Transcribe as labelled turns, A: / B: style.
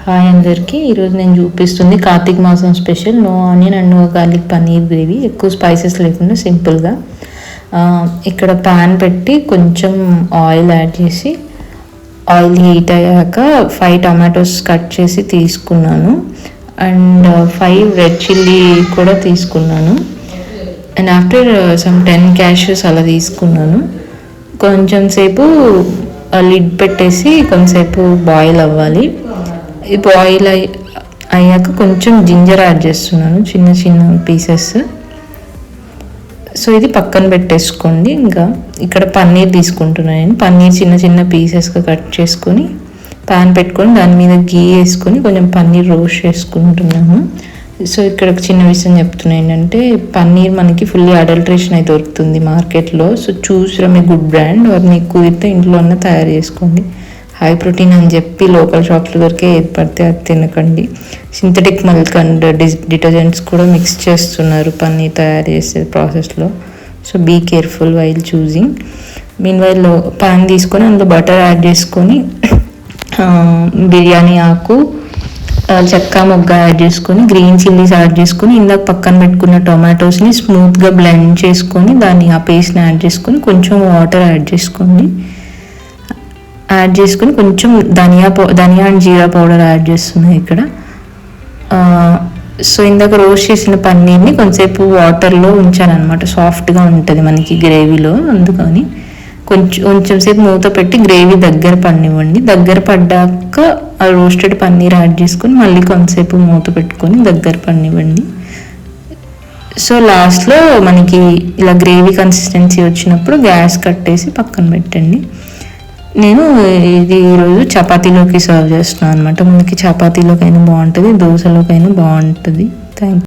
A: Hi అందరికీ. ఈరోజు నేను చూపిస్తుంది కార్తీక మాసం special no onion and no garlic paneer gravy. ఎక్కువ స్పైసెస్ లేకుండా సింపుల్గా. ఇక్కడ ప్యాన్ పెట్టి కొంచెం ఆయిల్ యాడ్ చేసి ఆయిల్ హీట్ అయ్యాక 5 టమాటోస్ కట్ చేసి తీసుకున్నాను అండ్ 5 రెడ్ చిల్లీ కూడా తీసుకున్నాను అండ్ ఆఫ్టర్ సమ్ 10 క్యాష్యూస్ అలా తీసుకున్నాను. కొంచెం సేపు లిడ్ పెట్టేసి కొంచెంసేపు బాయిల్ అవ్వాలి. ఈ బాయిల్ అయ్యాక కొంచెం జింజర్ యాడ్ చేస్తున్నాను, చిన్న చిన్న పీసెస్. సో ఇది పక్కన పెట్టేసుకోండి. ఇంకా ఇక్కడ పన్నీర్ తీసుకుంటున్నాను నేను. పన్నీర్ చిన్న చిన్న పీసెస్గా కట్ చేసుకొని ప్యాన్ పెట్టుకొని దాని మీద గీ వేసుకొని కొంచెం పన్నీర్ రోస్ట్ చేసుకుంటున్నాను. సో ఇక్కడ ఒక చిన్న విషయం చెప్తున్నాను ఏంటంటే, పన్నీర్ మనకి ఫుల్లీ అడల్ట్రేషన్ అయితే దొరుకుతుంది మార్కెట్లో. So choose from a good brand. వారు మీకు కుదిరితే ఇంట్లోనే తయారు చేసుకోండి. హై ప్రోటీన్ అని చెప్పి లోకల్ షాప్లో దొరికే ఏది పడితే అది తినకండి. సింథటిక్ మిల్క్ అండ్ డిటర్జెంట్స్ కూడా మిక్స్ చేస్తున్నారు పన్నీర్ తయారు చేసే ప్రాసెస్లో. So be careful while choosing. Meanwhile pan తీసుకొని అందులో బటర్ యాడ్ చేసుకొని బిర్యానీ ఆకు, చెక్క మొగ్గ యాడ్ చేసుకొని గ్రీన్ చిల్లీస్ యాడ్ చేసుకొని ఇందాక పక్కన పెట్టుకున్న టొమాటోస్ని స్మూత్గా బ్లెండ్ చేసుకొని దాన్ని ఆ పేస్ట్ని యాడ్ చేసుకొని కొంచెం వాటర్ యాడ్ చేసుకొని కొంచెం ధనియా అండ్ జీరా పౌడర్ యాడ్ చేస్తున్నాయి ఇక్కడ. సో ఇందాక రోస్ట్ చేసిన పన్నీర్ని కొంచెంసేపు వాటర్లో ఉంచాను అనమాట, సాఫ్ట్గా ఉంటుంది మనకి గ్రేవీలో. అందుకని కొంచెం సేపు మూత పెట్టి గ్రేవీ దగ్గర పడినివ్వండి. దగ్గర పడ్డాక ఆ రోస్టెడ్ పన్నీర్ యాడ్ చేసుకొని మళ్ళీ కొంతసేపు మూత పెట్టుకొని దగ్గర పడినివ్వండి. సో లాస్ట్లో మనకి ఇలా గ్రేవీ కన్సిస్టెన్సీ వచ్చినప్పుడు గ్యాస్ కట్టేసి పక్కన పెట్టండి. నేను ఇది ఈరోజు చపాతీలోకి సర్వ్ చేస్తున్నాను అనమాట. మనకి చపాతీలోకైనా బాగుంటుంది, దోశలోకైనా బాగుంటుంది. Thank you.